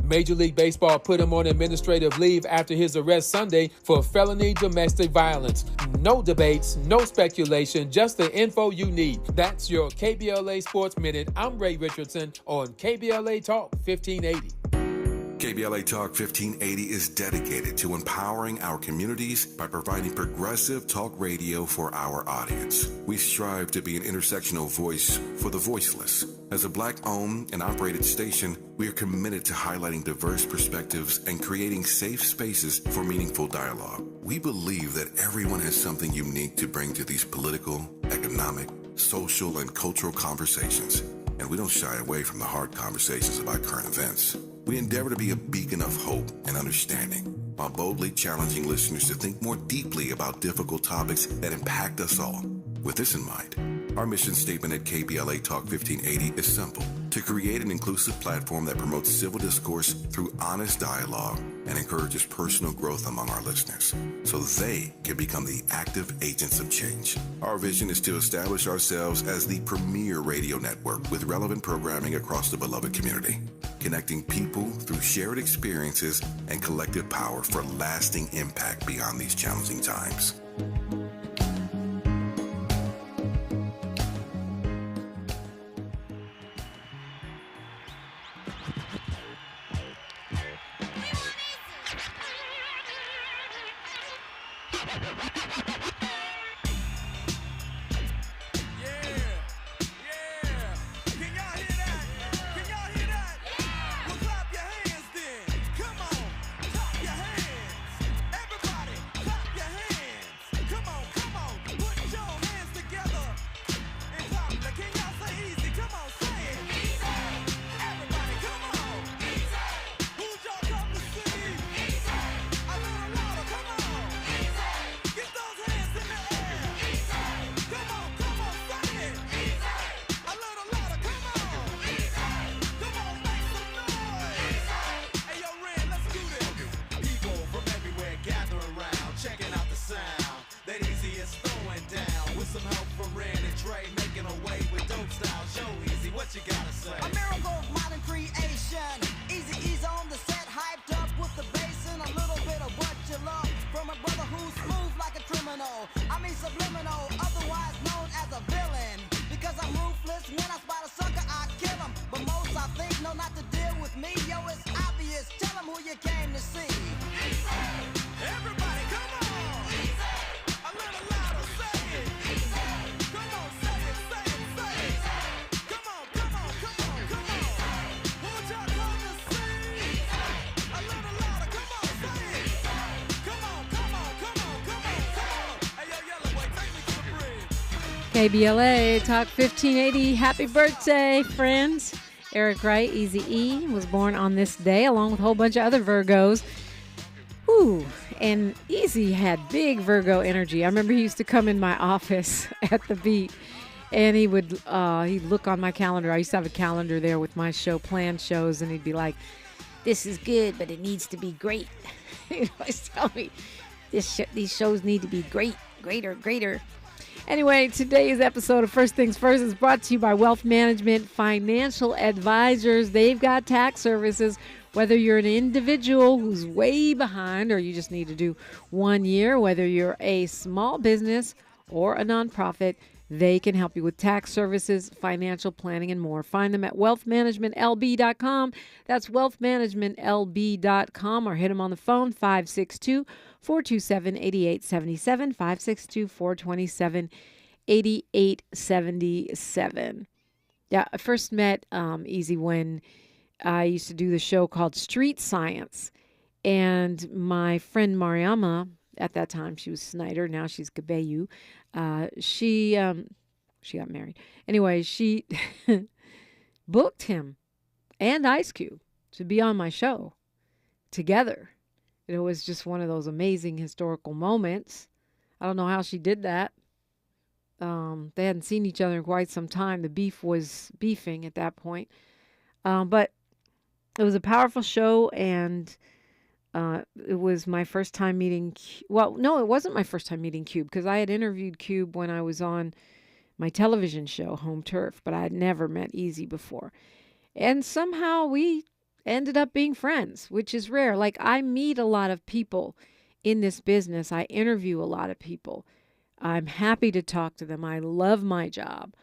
Major League Baseball put him on administrative leave after his arrest Sunday for felony domestic violence. No debates, no speculation, just the info you need. That's your KBLA Sports Minute. I'm Ray Richardson on KBLA Talk 1580. KBLA Talk 1580 is dedicated to empowering our communities by providing progressive talk radio for our audience. We strive to be an intersectional voice for the voiceless. As a Black-owned and operated station, we are committed to highlighting diverse perspectives and creating safe spaces for meaningful dialogue. We believe that everyone has something unique to bring to these political, economic, social, and cultural conversations, and we don't shy away from the hard conversations about current events. We endeavor to be a beacon of hope and understanding, while boldly challenging listeners to think more deeply about difficult topics that impact us all. With this in mind, our mission statement at KBLA Talk 1580 is simple: to create an inclusive platform that promotes civil discourse through honest dialogue and encourages personal growth among our listeners, so they can become the active agents of change. Our vision is to establish ourselves as the premier radio network with relevant programming across the beloved community, connecting people through shared experiences and collective power for lasting impact beyond these challenging times. KBLA Talk 1580. Happy birthday, friends. Eric Wright, Eazy-E, was born on this day, along with a whole bunch of other Virgos. Ooh, and Eazy had big Virgo energy. I remember he used to come in my office at the Beat, and he'd look on my calendar. I used to have a calendar there with my planned shows, and he'd be like, "This is good, but it needs to be great." He'd always tell me, these shows need to be greater. Anyway, today's episode of First Things First is brought to you by Wealth Management Financial Advisors. They've got tax services. Whether you're an individual who's way behind or you just need to do 1 year, whether you're a small business or a nonprofit, they can help you with tax services, financial planning, and more. Find them at wealthmanagementlb.com. That's wealthmanagementlb.com, or hit them on the phone, 562-427-8877, 562-427-8877. Yeah, I first met Eazy when I used to do the show called Street Science. And my friend Mariama, at that time, she was Snyder. Now she's Gabeyu. She got married. Anyway, she booked him and Ice Cube to be on my show together. It was just one of those amazing historical moments. I don't know how she did that. They hadn't seen each other in quite some time. The beef was beefing at that point. But it was a powerful show, and it was my first time meeting. Well, no, it wasn't my first time meeting Cube, because I had interviewed Cube when I was on my television show, Home Turf, but I had never met Eazy before. And somehow we ended up being friends, which is rare. Like, I meet a lot of people in this business. I interview a lot of people. I'm happy to talk to them. I love my job.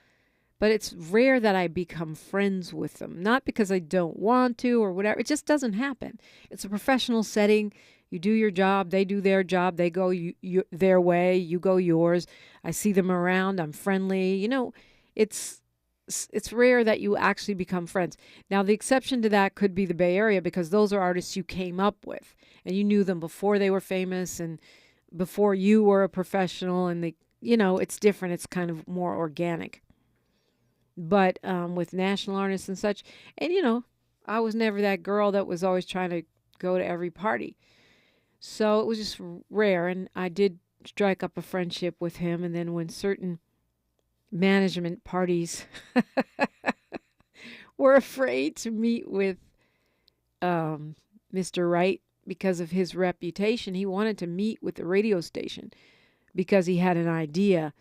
But it's rare that I become friends with them. Not because I don't want to or whatever. It just doesn't happen. It's a professional setting. You do your job. They do their job. They go their way. You go yours. I see them around. I'm friendly. You know, it's rare that you actually become friends. Now, the exception to that could be the Bay Area, because those are artists you came up with and you knew them before they were famous and before you were a professional, and it's different. It's kind of more organic. But with national artists and such, and I was never that girl that was always trying to go to every party. So it was just rare, and I did strike up a friendship with him. And then when certain management parties were afraid to meet with Mr. Wright because of his reputation, he wanted to meet with the radio station because he had an idea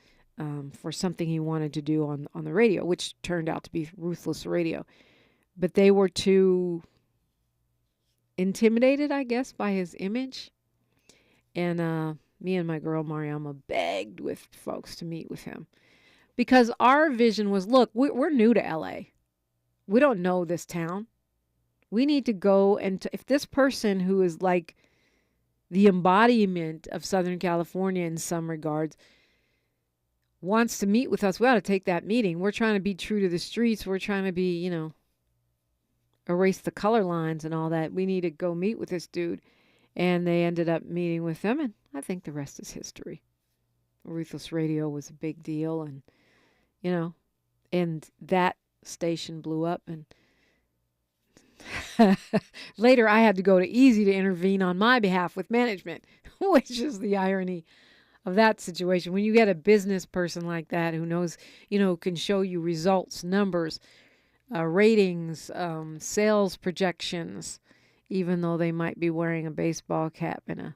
for something he wanted to do on the radio, which turned out to be Ruthless Radio. But they were too intimidated, I guess, by his image. And me and my girl Mariama begged with folks to meet with him. Because our vision was, look, we're new to LA. We don't know this town. We need to go, and if this person who is like the embodiment of Southern California in some regards wants to meet with us, we ought to take that meeting. We're trying to be true to the streets. We're trying to be, erase the color lines and all that. We need to go meet with this dude. And they ended up meeting with them, and I think the rest is history. Ruthless Radio was a big deal, and and that station blew up, and later I had to go to Easy to intervene on my behalf with management, which is the irony of that situation. When you get a business person like that who knows, can show you results, numbers, ratings, sales projections, even though they might be wearing a baseball cap and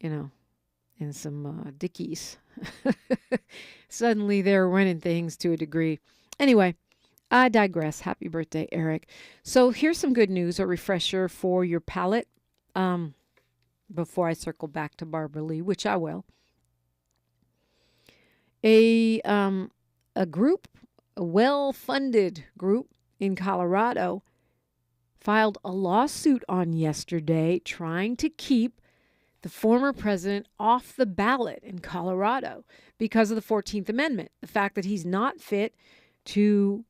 and some Dickies. Suddenly they're running things to a degree. Anyway, I digress. Happy birthday, Eric. So here's some good news, a refresher for your palate, before I circle back to Barbara Lee, which I will. A group, a well-funded group in Colorado, filed a lawsuit on yesterday trying to keep the former president off the ballot in Colorado because of the 14th Amendment, the fact that he's not fit to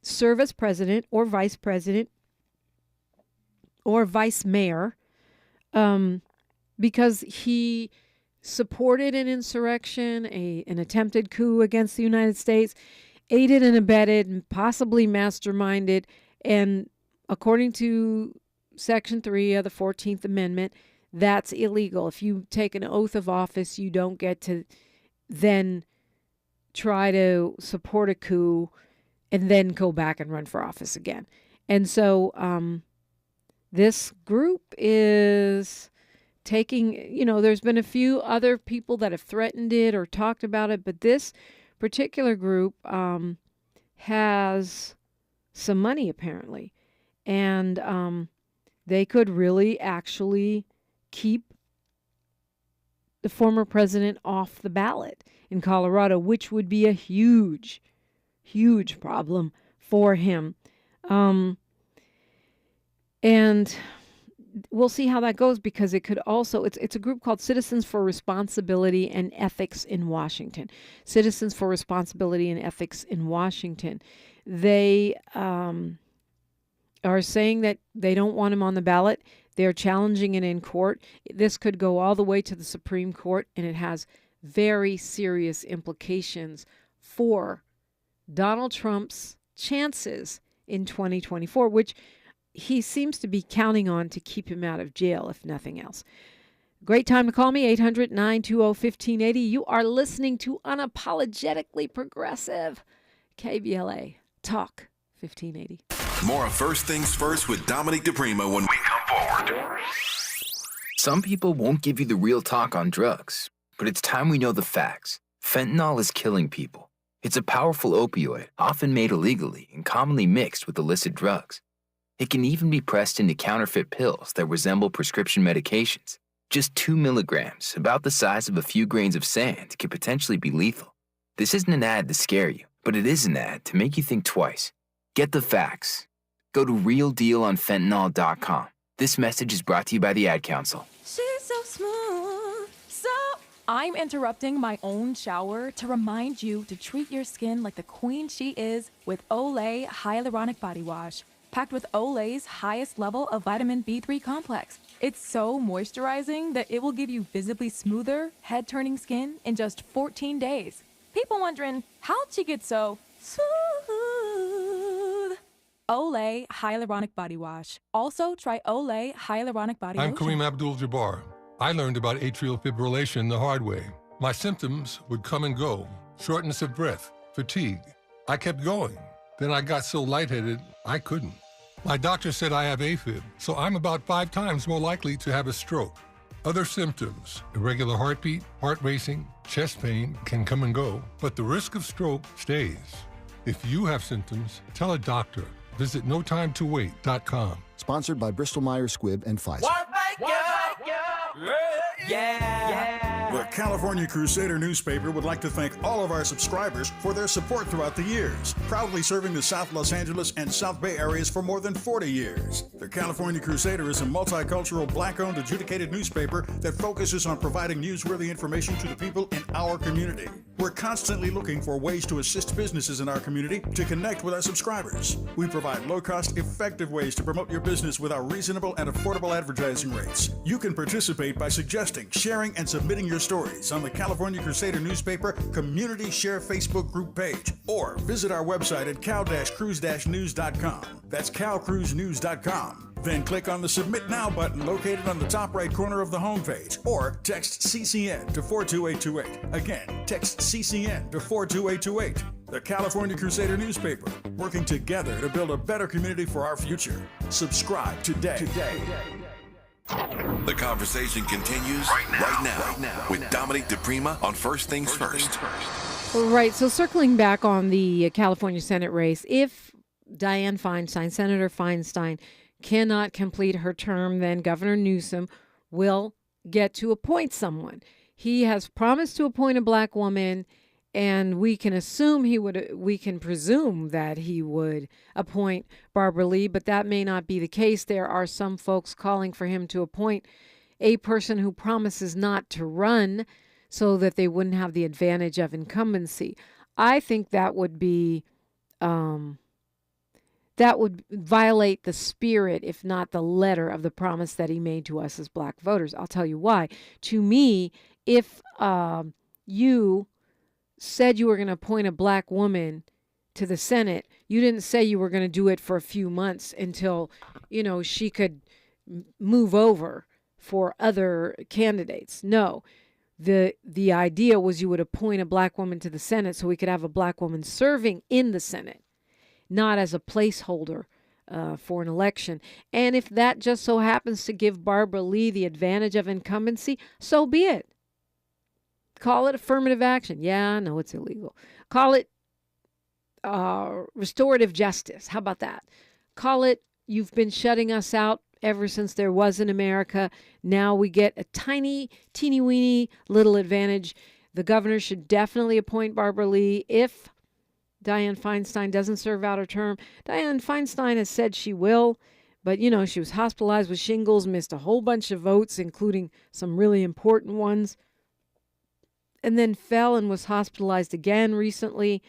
serve as president or vice mayor, because he supported an insurrection, an attempted coup against the United States, aided and abetted and possibly masterminded, and according to Section 3 of the 14th Amendment, that's illegal. If you take an oath of office, you don't get to then try to support a coup and then go back and run for office again. And so this group is taking, there's been a few other people that have threatened it or talked about it, but this particular group has some money apparently, and they could really actually keep the former president off the ballot in Colorado, which would be a huge, huge problem for him. And we'll see how that goes, because it could also, it's a group called Citizens for Responsibility and Ethics in Washington. Citizens for Responsibility and Ethics in Washington. They are saying that they don't want him on the ballot. They're challenging it in court. This could go all the way to the Supreme Court, and it has very serious implications for Donald Trump's chances in 2024, which he seems to be counting on to keep him out of jail, if nothing else. Great time to call me, 800-920-1580. You are listening to Unapologetically Progressive, KBLA Talk 1580. More of First Things First with Dominique DePrimo when we come forward. Some people won't give you the real talk on drugs, but it's time we know the facts. Fentanyl is killing people. It's a powerful opioid, often made illegally and commonly mixed with illicit drugs. It can even be pressed into counterfeit pills that resemble prescription medications. Just 2 milligrams, about the size of a few grains of sand, can potentially be lethal. This isn't an ad to scare you, but it is an ad to make you think twice. Get the facts. Go to realdealonfentanyl.com. This message is brought to you by the Ad Council. She's so smooth, so... I'm interrupting my own shower to remind you to treat your skin like the queen she is with Olay Hyaluronic Body Wash, packed with Olay's highest level of vitamin B3 complex. It's so moisturizing that it will give you visibly smoother, head-turning skin in just 14 days. People wondering, how'd she get so smooth? Olay Hyaluronic Body Wash. Also, try Olay Hyaluronic Body I'm Lotion. Kareem Abdul-Jabbar. I learned about atrial fibrillation the hard way. My symptoms would come and go. Shortness of breath, fatigue. I kept going. Then I got so lightheaded, I couldn't. My doctor said I have AFib, so I'm about 5 times more likely to have a stroke. Other symptoms, irregular heartbeat, heart racing, chest pain can come and go, but the risk of stroke stays. If you have symptoms, tell a doctor. Visit notimetowait.com. Sponsored by Bristol-Myers Squibb and Pfizer. The California Crusader newspaper would like to thank all of our subscribers for their support throughout the years, proudly serving the South Los Angeles and South Bay areas for more than 40 years. The California Crusader is a multicultural, black-owned, adjudicated newspaper that focuses on providing newsworthy information to the people in our community. We're constantly looking for ways to assist businesses in our community to connect with our subscribers. We provide low-cost, effective ways to promote your business with our reasonable and affordable advertising rates. You can participate by suggesting, sharing, and submitting your stories on the California Crusader newspaper Community Share Facebook group page, or visit our website at cal-cruise-news.com. That's calcruisenews.com. Then click on the Submit Now button located on the top right corner of the homepage, or text CCN to 42828. Again, text CCN to 42828. The California Crusader newspaper, working together to build a better community for our future. Subscribe today. The conversation continues right now with Dominique DePrima on First Things First. Right. So circling back on the California Senate race, if Dianne Feinstein, Senator Feinstein, cannot complete her term, then Governor Newsom will get to appoint someone. He has promised to appoint a black woman, and we can presume that he would appoint Barbara Lee, but that may not be the case. There are some folks calling for him to appoint a person who promises not to run so that they wouldn't have the advantage of incumbency. I think that would be that would violate the spirit, if not the letter, of the promise that he made to us as black voters. I'll tell you why. To me, if you said you were going to appoint a black woman to the Senate, you didn't say you were going to do it for a few months until, she could move over for other candidates. No. The idea was you would appoint a black woman to the Senate so we could have a black woman serving in the Senate, not as a placeholder for an election. And if that just so happens to give Barbara Lee the advantage of incumbency, so be it. Call it affirmative action. Yeah, I know it's illegal. Call it restorative justice. How about that? Call it, you've been shutting us out ever since there was an America. Now we get a tiny, teeny-weeny little advantage. The governor should definitely appoint Barbara Lee if Dianne Feinstein doesn't serve out her term. Dianne Feinstein has said she will, but, she was hospitalized with shingles, missed a whole bunch of votes, including some really important ones, and then fell and was hospitalized again recently.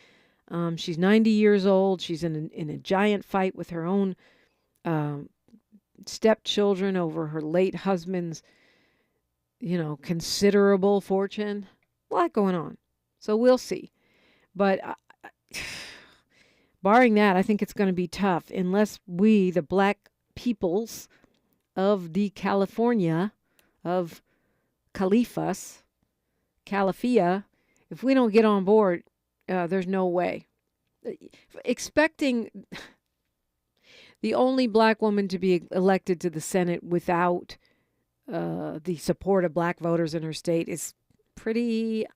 She's 90 years old. She's in a giant fight with her own stepchildren over her late husband's, considerable fortune. A lot going on. So we'll see. But barring that, I think it's going to be tough unless we, the black peoples of the California, of Califia, if we don't get on board, there's no way. Expecting the only black woman to be elected to the Senate without the support of black voters in her state is pretty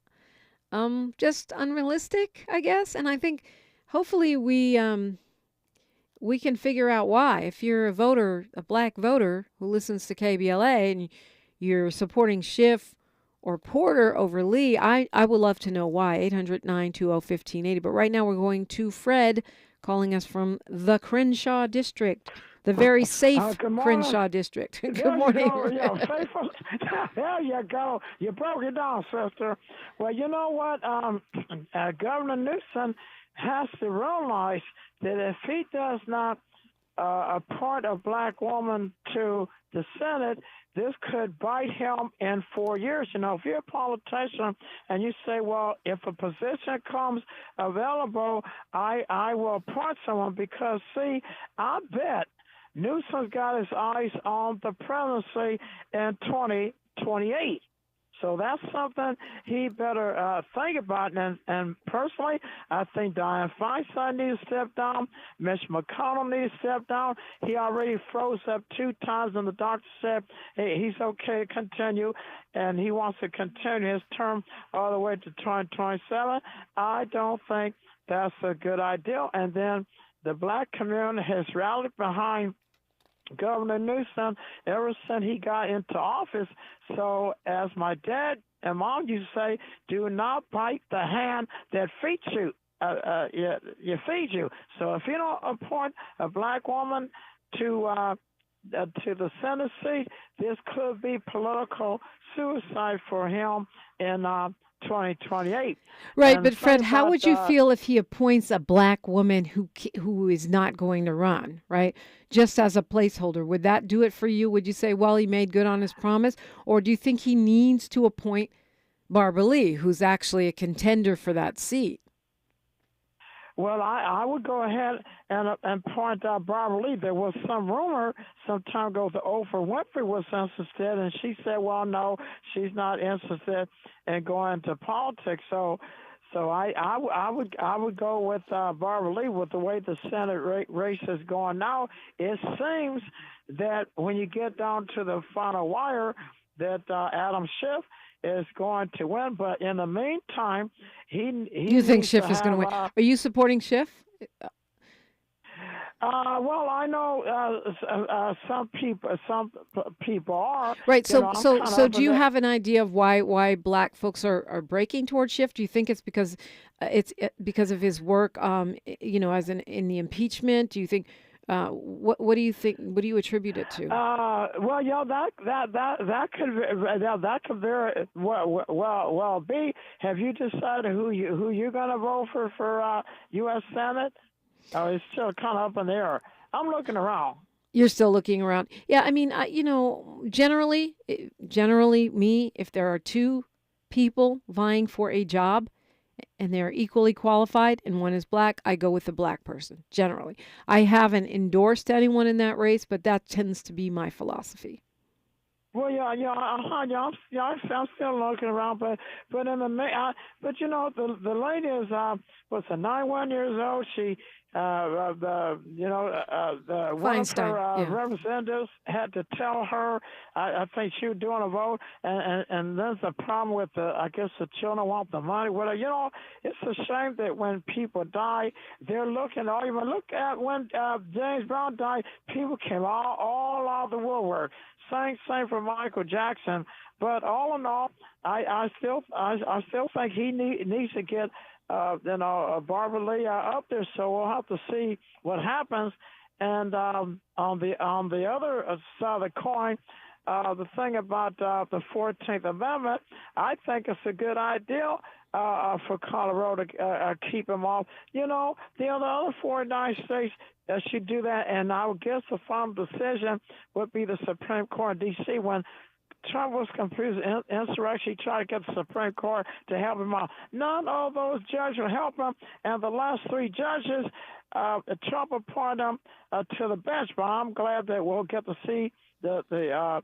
just unrealistic, I guess. And I think hopefully we can figure out why. If you're a voter, a black voter who listens to KBLA and you're supporting Schiff or Porter over Lee, I would love to know why. 800-920-1580. But right now we're going to Fred calling us from the Crenshaw District, the very safe Crenshaw District. Good morning. There you go. You broke it down, sister. Well, you know what? Governor Newsom has to realize that if he does not appoint a black woman to the Senate, this could bite him in 4 years. You know, if you're a politician and you say, well, if a position comes available, I will appoint someone because, see, I bet Newsom's got his eyes on the presidency in 2028. So that's something he better think about. And personally, I think Dianne Feinstein needs to step down. Mitch McConnell needs to step down. He already froze up 2 times, and the doctor said he's okay to continue, and he wants to continue his term all the way to 2027. I don't think that's a good idea. And then the black community has rallied behind Governor Newsom ever since he got into office. So as my dad and mom used to say, do not bite the hand that feeds you. Feed you. So if you don't appoint a black woman to the Senate seat, this could be political suicide for him in 2028. Right, and but Fred, how would you feel if he appoints a black woman who is not going to run, right? Just as a placeholder, would that do it for you? Would you say, well, he made good on his promise? Or do you think he needs to appoint Barbara Lee, who's actually a contender for that seat? Well, I would go ahead and point out Barbara Lee. There was some rumor some time ago that Oprah Winfrey was interested, and she said, well, no, she's not interested in going into politics. So I would go with Barbara Lee with the way the Senate race is going now. It seems that when you get down to the final wire, that Adam Schiff is going to win. But in the meantime, you think Schiff is going to win? Are you supporting Schiff? Well, I know some people are. Right. So do you have an idea of why black folks are breaking towards Schiff? Do you think it's because because of his work, as in the impeachment? Do you think? What do you think? What do you attribute it to? Well, that could very well be. Have you decided who you're going to vote for U.S. Senate? Oh, it's still kind of up in the air. I'm looking around. You're still looking around. Yeah, I mean, generally, if there are 2 people vying for a job and they're equally qualified and one is black, I go with the black person, generally. I haven't endorsed anyone in that race, but that tends to be my philosophy. Well, I'm still looking around, but in the the lady is 91 years old. She one Feinstein, of her representatives had to tell her. I think she was doing a vote, and there's a problem with I guess the children want the money. Well, it's a shame that when people die, they're looking. Or even look at when James Brown died, people came all out of the woodwork. Same for Michael Jackson. But all in all, I still think he needs to get Barbara Lee up there. So we'll have to see what happens. And on the other side of the coin, the thing about the 14th Amendment, I think it's a good idea for Colorado to keep him off. The other 49 states should do that, and I would guess the final decision would be the Supreme Court in D.C. When Trump was confused insurrection, he tried to get the Supreme Court to help him out. None of those judges will help him, and the last 3 judges, Trump appointed them to the bench. But I'm glad that we'll get to see the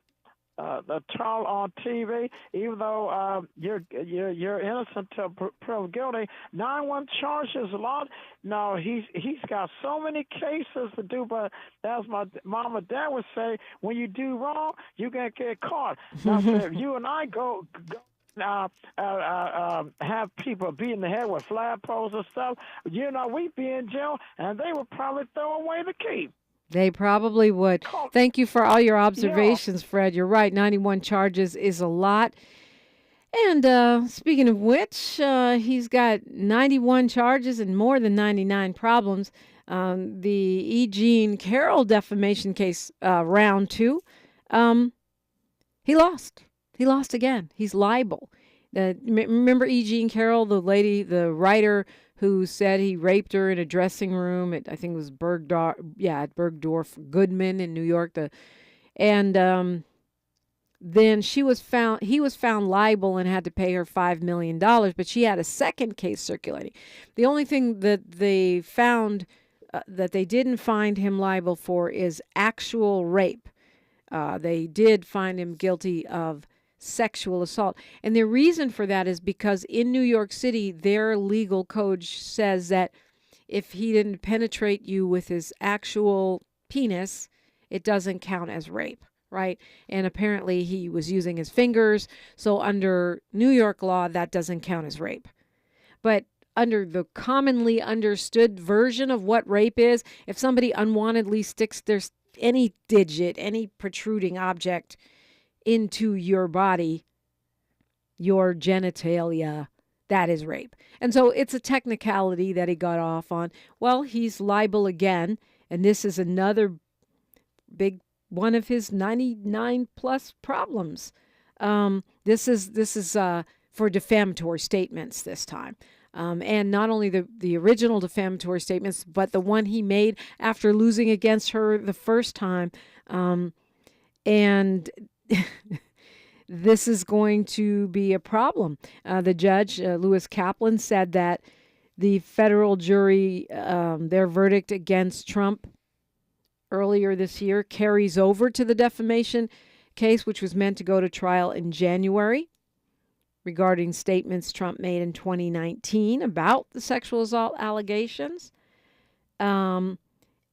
trial on TV, even though you're innocent till proven guilty. 9-1 charges a lot. No, he's got so many cases to do, but as my mom and dad would say, when you do wrong, you gonna get caught. Now, so if you and I go have people beating the head with flagpoles and stuff, we'd be in jail, and they would probably throw away the key. They probably would. Thank you for all your observations, Fred. You're right. 91 charges is a lot. And speaking of which, he's got 91 charges and more than 99 problems. The E. Jean Carroll defamation case, round 2, he lost. He lost again. He's liable. Remember E. Jean Carroll, the lady, the writer who said he raped her in a dressing room at, I think it was at Bergdorf Goodman in New York. Then he was found liable and had to pay her $5 million, but she had a second case circulating. The only thing that they found that they didn't find him liable for is actual rape. They did find him guilty of sexual assault. And the reason for that is because in New York City, their legal code says that if he didn't penetrate you with his actual penis, it doesn't count as rape, right? And apparently he was using his fingers. So under New York law, that doesn't count as rape. But under the commonly understood version of what rape is, if somebody unwantedly sticks any digit, any protruding object into your body, your genitalia, that is rape. And so it's a technicality that he got off on. Well, he's liable again, and this is another big one of his 99 plus problems. This is for defamatory statements this time. And not only the original defamatory statements, but the one he made after losing against her the first time. And this is going to be a problem. The judge, Lewis Kaplan, said that the federal jury, their verdict against Trump earlier this year carries over to the defamation case, which was meant to go to trial in January, regarding statements Trump made in 2019 about the sexual assault allegations. And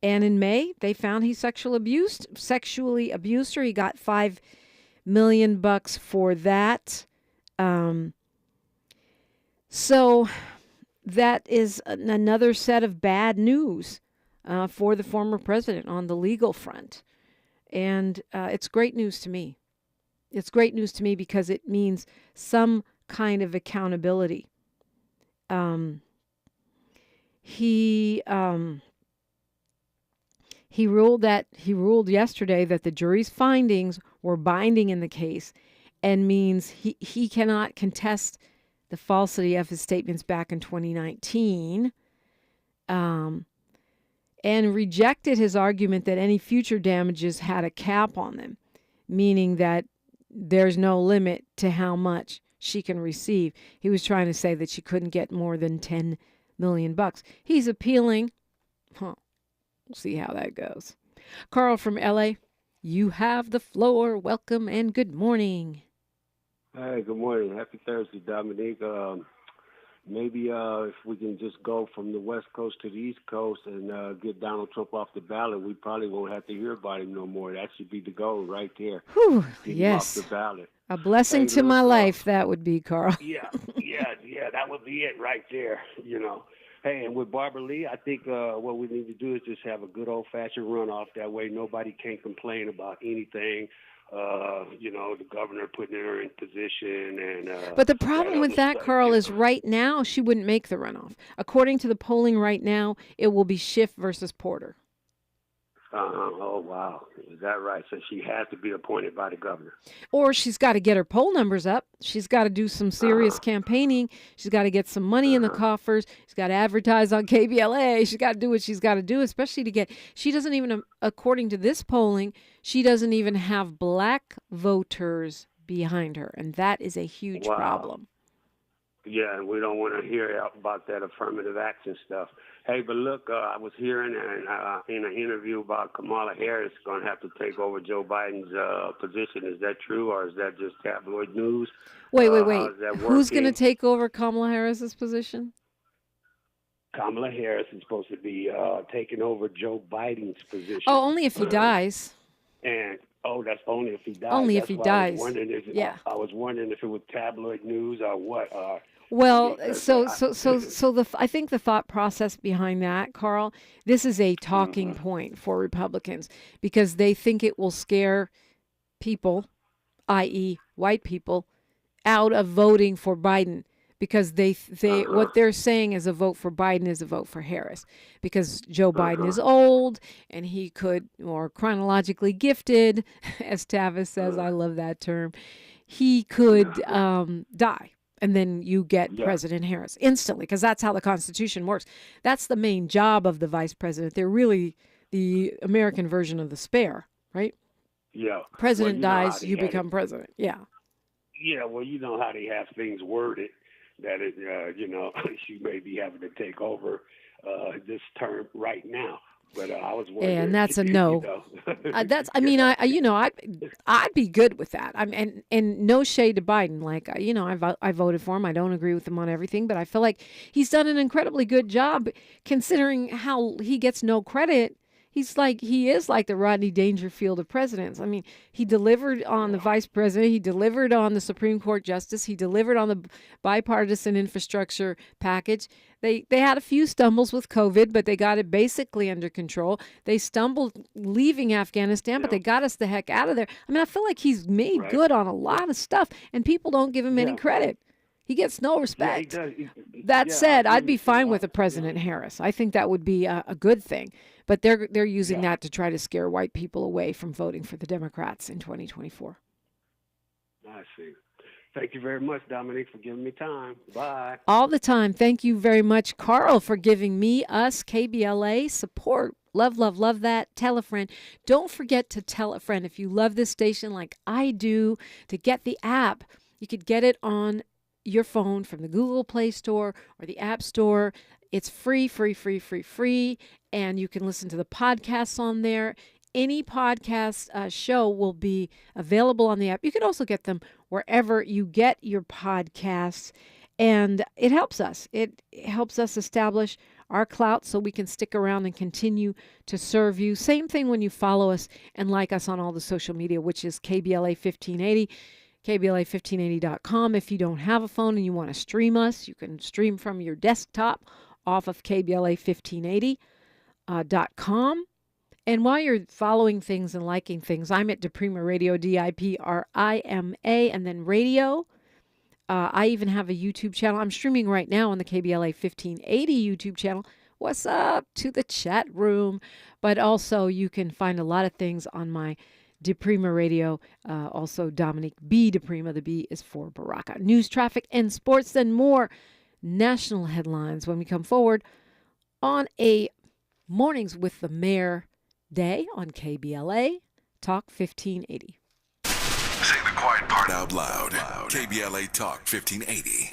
in May, they found he sexually abused her. He got $5 million for that. So that is another set of bad news for the former president on the legal front. And it's great news to me. It's great news to me because it means some kind of accountability. He ruled yesterday that the jury's findings were binding in the case, and means he cannot contest the falsity of his statements back in 2019, and rejected his argument that any future damages had a cap on them, meaning that there's no limit to how much she can receive. He was trying to say that she couldn't get more than $10 million. He's appealing. We'll see how that goes. Carl from LA, you have the floor. Welcome and good morning. Hey, good morning. Happy Thursday, Dominique. Maybe if we can just go from the West Coast to the East Coast and get Donald Trump off the ballot, we probably won't have to hear about him no more. That should be the goal right there. Whew, get yes. him off the ballot. A blessing to my life, that would be, Carl. Yeah, that would be it right there, Hey, and with Barbara Lee, I think what we need to do is just have a good old-fashioned runoff. That way nobody can complain about anything. The governor putting her in position. But the problem with that, Carl, is right now she wouldn't make the runoff. According to the polling right now, it will be Schiff versus Porter. Oh, wow. Is that right? So she has to be appointed by the governor. Or she's got to get her poll numbers up. She's got to do some serious campaigning. She's got to get some money in the coffers. She's got to advertise on KBLA. She's got to do what she's got to do, especially to get... She doesn't even, according to this polling, she doesn't even have black voters behind her. And that is a huge problem. Yeah, and we don't want to hear about that affirmative action stuff. Hey, but look, I was hearing in an interview about Kamala Harris going to have to take over Joe Biden's position. Is that true, or is that just tabloid news? Wait. Who's going to take over Kamala Harris's position? Kamala Harris is supposed to be taking over Joe Biden's position. Oh, only if he dies. And Oh, that's only if he dies. Only that's if he why dies. I was wondering if it was tabloid news or what. Well, I think the thought process behind that, Carl, this is a talking point for Republicans because they think it will scare people, i.e., white people, out of voting for Biden because they what they're saying is a vote for Biden is a vote for Harris because Joe Biden is old and he could, or chronologically gifted, as Tavis says, I love that term, he could die. And then you get President Harris instantly because that's how the Constitution works. That's the main job of the vice president. They're really the American version of the spare, right? Yeah. President dies, you become president. Yeah. Yeah, well, you know how they have things worded that, she may be having to take over this term right now. But I was wondering. And that's a no. I'd be good with that. And no shade to Biden. Like, I voted for him. I don't agree with him on everything, but I feel like he's done an incredibly good job considering how he gets no credit. He is like the Rodney Dangerfield of presidents. I mean, he delivered on the vice president. He delivered on the Supreme Court justice. He delivered on the bipartisan infrastructure package. They had a few stumbles with COVID, but they got it basically under control. They stumbled leaving Afghanistan, but they got us the heck out of there. I mean, I feel like he's made good on a lot of stuff, and people don't give him any credit. He gets no respect. That said, I'd be fine with a President Harris. I think that would be a good thing. But they're using that to try to scare white people away from voting for the Democrats in 2024. I see. Thank you very much, Dominique, for giving me time. Bye. All the time. Thank you very much, Carl, for giving us, KBLA, support. Love, love, love that. Tell a friend. Don't forget to tell a friend if you love this station like I do, to get the app. You could get it on your phone from the Google Play Store or the App Store. It's free, and you can listen to the podcasts on there. Any podcast show will be available on the app. You can also get them wherever you get your podcasts, and it helps us. It helps us establish our clout so we can stick around and continue to serve you. Same thing when you follow us and like us on all the social media, which is KBLA 1580. KBLA1580.com. If you don't have a phone and you want to stream us, you can stream from your desktop off of KBLA1580.com. And while you're following things and liking things, I'm at DiPrima Radio, DIPRIMA, and then radio. I even have a YouTube channel. I'm streaming right now on the KBLA 1580 YouTube channel. What's up to the chat room? But also you can find a lot of things on my DiPrima Radio, also Dominique B. DiPrima. The B is for Baraka. News, traffic, and sports, and more national headlines when we come forward on a Mornings with the Mayor day on KBLA Talk 1580. Say the quiet part out loud. KBLA Talk 1580.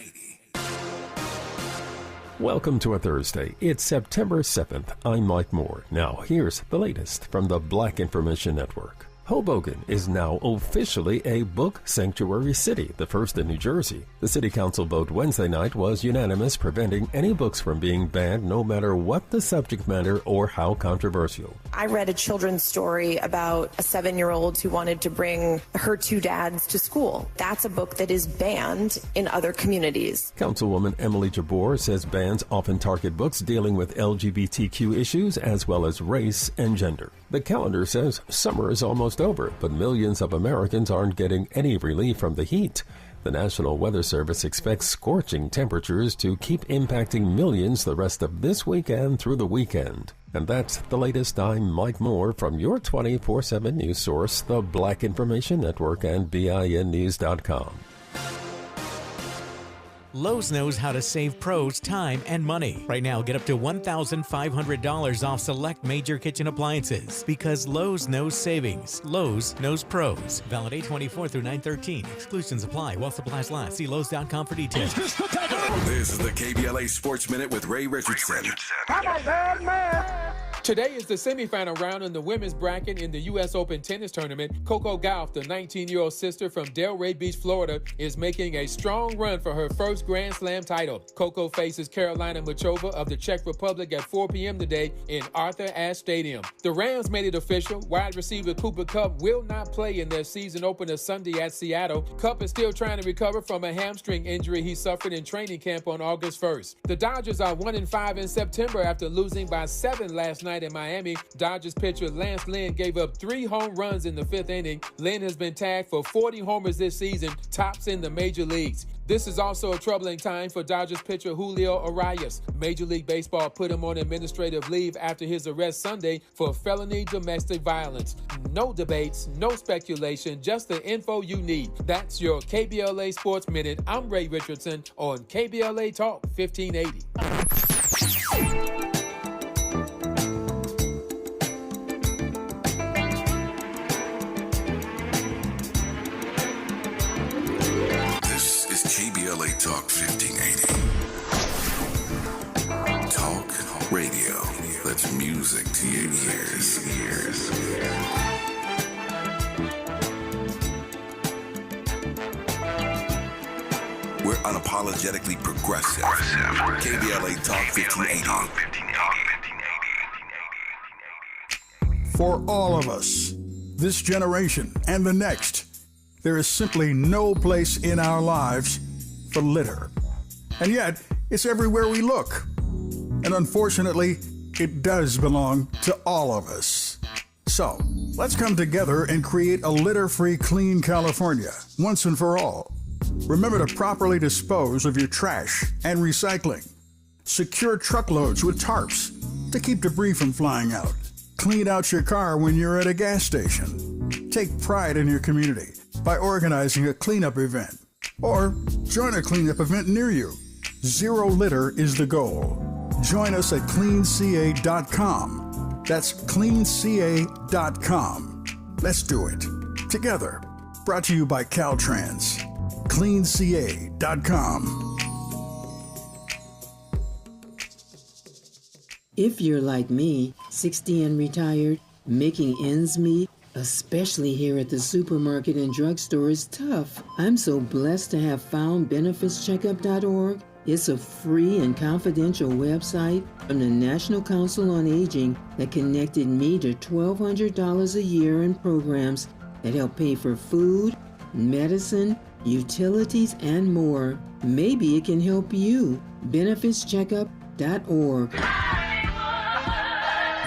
Welcome to a Thursday. It's September 7th. I'm Mike Moore. Now, here's the latest from the Black Information Network. Hoboken is now officially a book sanctuary city, the first in New Jersey. The city council vote Wednesday night was unanimous, preventing any books from being banned, no matter what the subject matter or how controversial. I read a children's story about a 7-year-old who wanted to bring her 2 dads to school. That's a book that is banned in other communities. Councilwoman Emily Jabbour says bans often target books dealing with LGBTQ issues as well as race and gender. The calendar says summer is almost over, but millions of Americans aren't getting any relief from the heat. The National Weather Service expects scorching temperatures to keep impacting millions the rest of this weekend through the weekend. And that's the latest. I'm Mike Moore from your 24/7 news source, the Black Information Network and BINnews.com. Lowe's knows how to save pros time and money. Right now, get up to $1,500 off select major kitchen appliances because Lowe's knows savings. Lowe's knows pros. Valid 8/24 through 9/13. Exclusions apply while supplies last. See Lowe's.com for details. This is the KBLA Sports Minute with Ray Richardson. I'm a bad man. Today is the semifinal round in the women's bracket in the U.S. Open tennis tournament. Coco Gauff, the 19-year-old sister from Delray Beach, Florida, is making a strong run for her first Grand Slam title. Coco faces Karolina Muchova of the Czech Republic at 4 p.m. today in Arthur Ashe Stadium. The Rams made it official. Wide receiver Cooper Kupp will not play in their season opener Sunday at Seattle. Kupp is still trying to recover from a hamstring injury he suffered in training camp on August 1st. The Dodgers are 1-5 in September after losing by 7 last night in Miami. Dodgers pitcher Lance Lynn gave up 3 home runs in the 5th inning. Lynn has been tagged for 40 homers this season, tops in the major leagues. This is also a troubling time for Dodgers pitcher Julio Urias. Major League Baseball put him on administrative leave after his arrest Sunday for felony domestic violence. No debates, no speculation, just the info you need. That's your KBLA Sports Minute. I'm Ray Richardson on KBLA Talk 1580. KBLA Talk 1580. Talk radio. That's music to your ears. We're unapologetically progressive. KBLA Talk 1580. For all of us, this generation and the next, there is simply no place in our lives for litter. And yet, it's everywhere we look. And unfortunately, it does belong to all of us. So, let's come together and create a litter-free, clean California, once and for all. Remember to properly dispose of your trash and recycling. Secure truckloads with tarps to keep debris from flying out. Clean out your car when you're at a gas station. Take pride in your community by organizing a cleanup event, or join a cleanup event near you. Zero litter is the goal. Join us at cleanca.com. That's cleanca.com. Let's do it together. Brought to you by Caltrans. cleanca.com. If you're like me, 60 and retired, making ends meet, especially here at the supermarket and drugstore, is tough. I'm so blessed to have found benefitscheckup.org. It's a free and confidential website from the National Council on Aging that connected me to $1,200 a year in programs that help pay for food, medicine, utilities, and more. Maybe it can help you. benefitscheckup.org.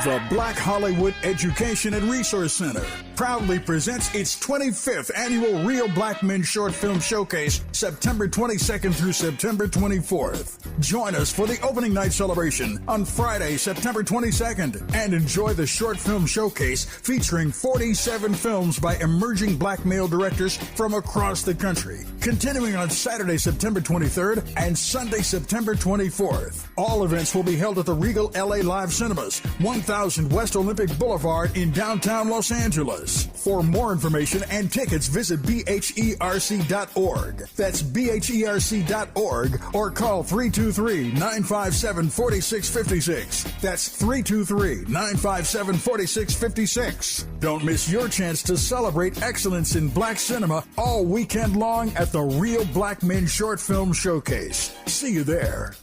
The Black Hollywood Education and Resource Center proudly presents its 25th annual Real Black Men Short Film Showcase, September 22nd through September 24th. Join us for the opening night celebration on Friday, September 22nd, and enjoy the short film showcase featuring 47 films by emerging black male directors from across the country. Continuing on Saturday, September 23rd and Sunday, September 24th. All events will be held at the Regal LA Live Cinemas, 1000 West Olympic Boulevard in downtown Los Angeles. For more information and tickets, visit bherc.org. That's bherc.org, or call 323-957-4656. That's 323-957-4656. Don't miss your chance to celebrate excellence in black cinema all weekend long at the Real Black Men Short Film Showcase. See you there.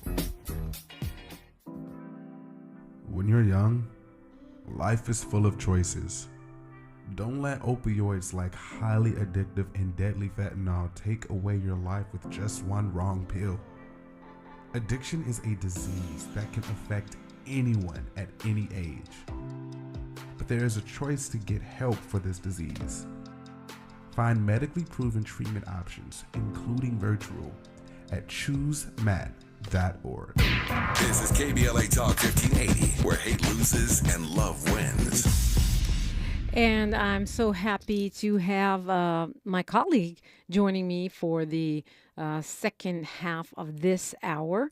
When you're young, life is full of choices. Don't let opioids like highly addictive and deadly fentanyl take away your life with just one wrong pill. Addiction is a disease that can affect anyone at any age. But there is a choice to get help for this disease. Find medically proven treatment options, including virtual, at choosemat.org. This is KBLA Talk 1580, where hate loses and love wins. And I'm so happy to have my colleague joining me for the second half of this hour.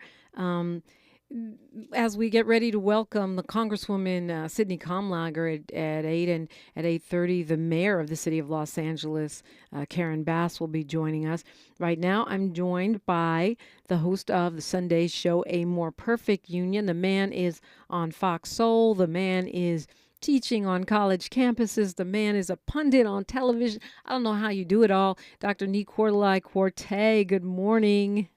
as we get ready to welcome the Congresswoman Sydney Kamlager at 8 and at 8:30, the mayor of the city of Los Angeles, Karen Bass, will be joining us. Right now, I'm joined by the host of the Sunday show, A More Perfect Union. The man is on Fox Soul. The man is teaching on college campuses. The man is a pundit on television. I don't know how you do it all. Dr. Nii-Quartelai Quartey, good morning.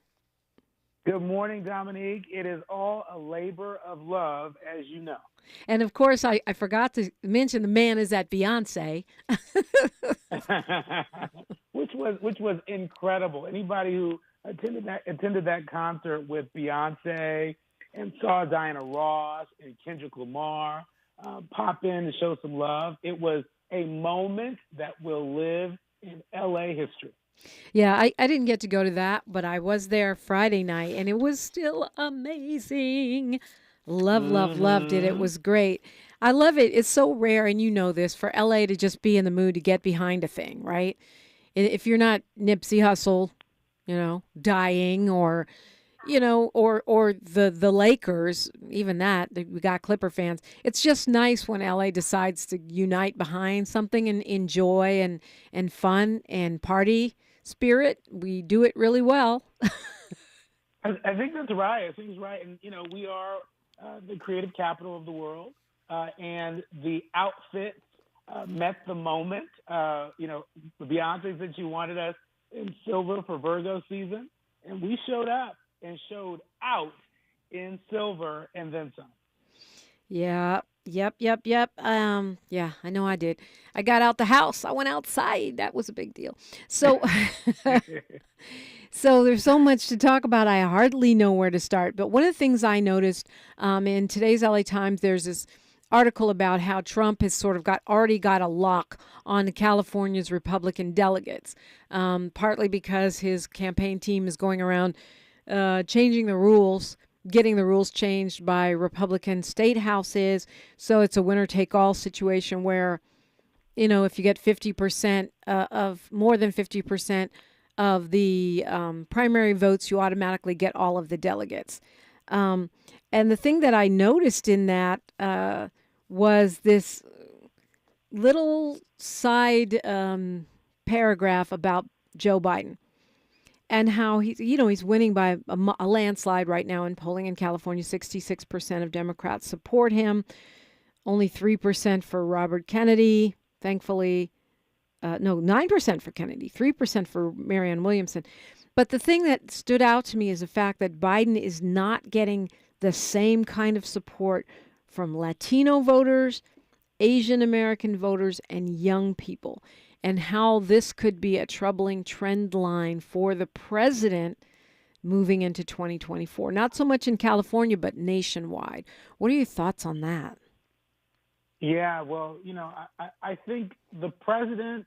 Good morning, Dominique. It is all a labor of love, as you know. And of course, I forgot to mention the man is at Beyonce, which was incredible. Anybody who attended that concert with Beyonce and saw Diana Ross and Kendrick Lamar pop in and show some love, it was a moment that will live in LA history. Yeah, I didn't get to go to that, but I was there Friday night, and it was still amazing. Loved it. It was great. I love it. It's so rare, and you know this, for LA to just be in the mood to get behind a thing, right? If you're not Nipsey Hussle, dying, or, or the Lakers, even that, we got Clipper fans. It's just nice when LA decides to unite behind something and enjoy and fun and party spirit. We do it really well. I think that's right. I think it's right. And, we are the creative capital of the world, and the outfit met the moment. Beyonce said she wanted us in silver for Virgo season, and we showed up and showed out in silver and then some. Yeah. Yep. Yeah, I know I did. I got out the house. I went outside. That was a big deal. So, so there's so much to talk about. I hardly know where to start. But one of the things I noticed in today's LA Times, there's this article about how Trump has sort of already got a lock on California's Republican delegates, partly because his campaign team is going around changing the rules, getting the rules changed by Republican state houses. So it's a winner-take-all situation where, if you get 50% of more than 50% of the primary votes, you automatically get all of the delegates. And the thing that I noticed in that was this little side paragraph about Joe Biden. And how he's winning by a landslide right now in polling in California. 66% of Democrats support him. Only 3% for Robert Kennedy. Thankfully, 9% for Kennedy. 3% for Marianne Williamson. But the thing that stood out to me is the fact that Biden is not getting the same kind of support from Latino voters, Asian American voters, and young people. And how this could be a troubling trend line for the president moving into 2024. Not so much in California, but nationwide. What are your thoughts on that? Yeah, well, I think the president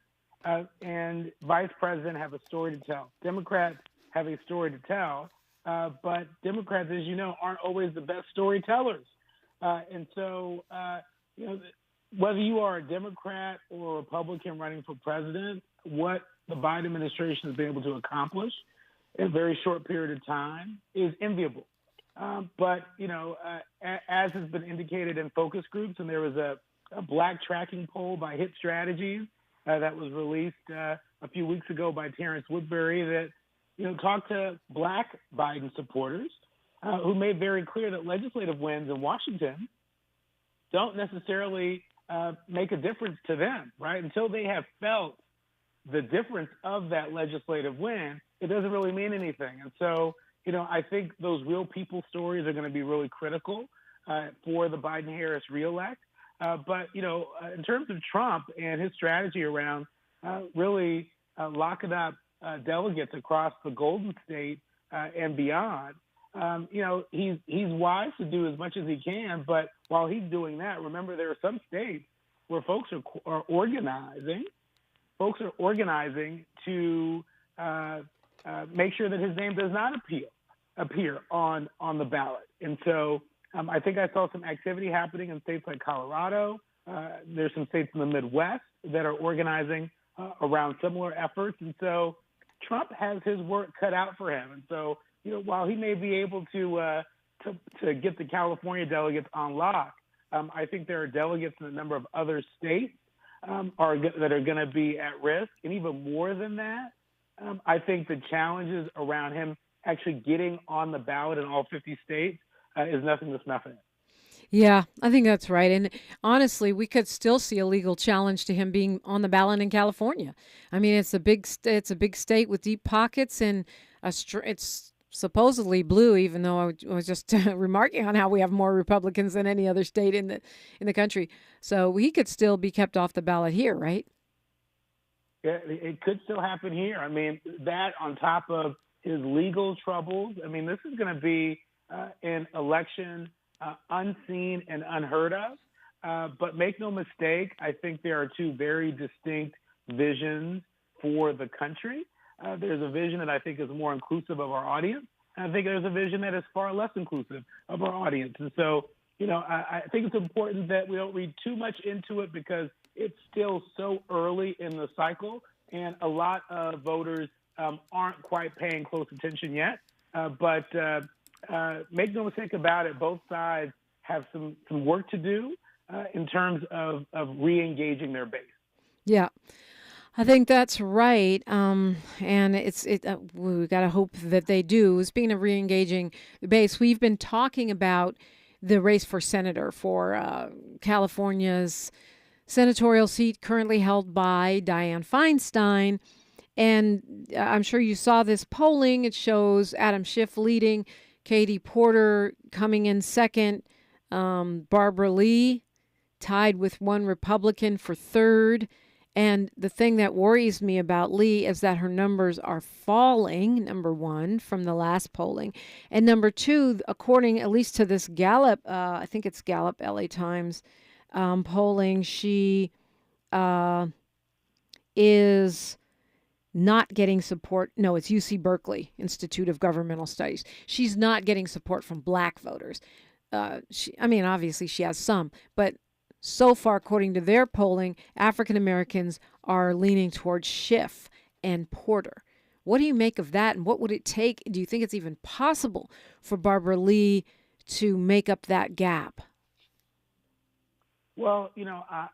and vice president have a story to tell. Democrats have a story to tell, but Democrats, as you know, aren't always the best storytellers. And so, whether you are a Democrat or a Republican running for president, what the Biden administration has been able to accomplish in a very short period of time is enviable. But, as has been indicated in focus groups, and there was a black tracking poll by Hit Strategies that was released a few weeks ago by Terrence Woodbury that, talked to black Biden supporters who made very clear that legislative wins in Washington don't necessarily make a difference to them, right? Until they have felt the difference of that legislative win, it doesn't really mean anything. And so, I think those real people stories are going to be really critical for the Biden-Harris reelect. But, in terms of Trump and his strategy around really locking up delegates across the Golden State and beyond, he's wise to do as much as he can. But while he's doing that, remember there are some states where folks are organizing. Folks are organizing to make sure that his name does not appear on the ballot. And so I think I saw some activity happening in states like Colorado. There's some states in the Midwest that are organizing around similar efforts. And so Trump has his work cut out for him. And so, while he may be able to to get the California delegates on lock. I think there are delegates in a number of other states that are going to be at risk. And even more than that, I think the challenges around him actually getting on the ballot in all 50 states is nothing to snuff at. Yeah, I think that's right. And honestly, we could still see a legal challenge to him being on the ballot in California. I mean, it's a big state with deep pockets, and it's supposedly blue, even though I was just remarking on how we have more Republicans than any other state in the country. So he could still be kept off the ballot here, right? Yeah, it could still happen here. I mean, that on top of his legal troubles. I mean, this is going to be an election unseen and unheard of. But make no mistake, I think there are two very distinct visions for the country. There's a vision that I think is more inclusive of our audience. And I think there's a vision that is far less inclusive of our audience. And so, I think it's important that we don't read too much into it because it's still so early in the cycle. And a lot of voters aren't quite paying close attention yet. But make no mistake about it, both sides have some work to do in terms of re-engaging their base. Yeah. I think that's right, and we got to hope that they do. Speaking of re-engaging the base, we've been talking about the race for senator for California's senatorial seat currently held by Dianne Feinstein, and I'm sure you saw this polling. It shows Adam Schiff leading, Katie Porter coming in second, Barbara Lee tied with one Republican for third. And the thing that worries me about Lee is that her numbers are falling, number one, from the last polling. And number two, according at least to this Gallup, I think it's Gallup LA Times polling, she is not getting support. No, it's UC Berkeley Institute of Governmental Studies. She's not getting support from black voters. Obviously she has some, but so far, according to their polling, African Americans are leaning towards Schiff and Porter. What do you make of that, and what would it take? Do you think it's even possible for Barbara Lee to make up that gap? Well,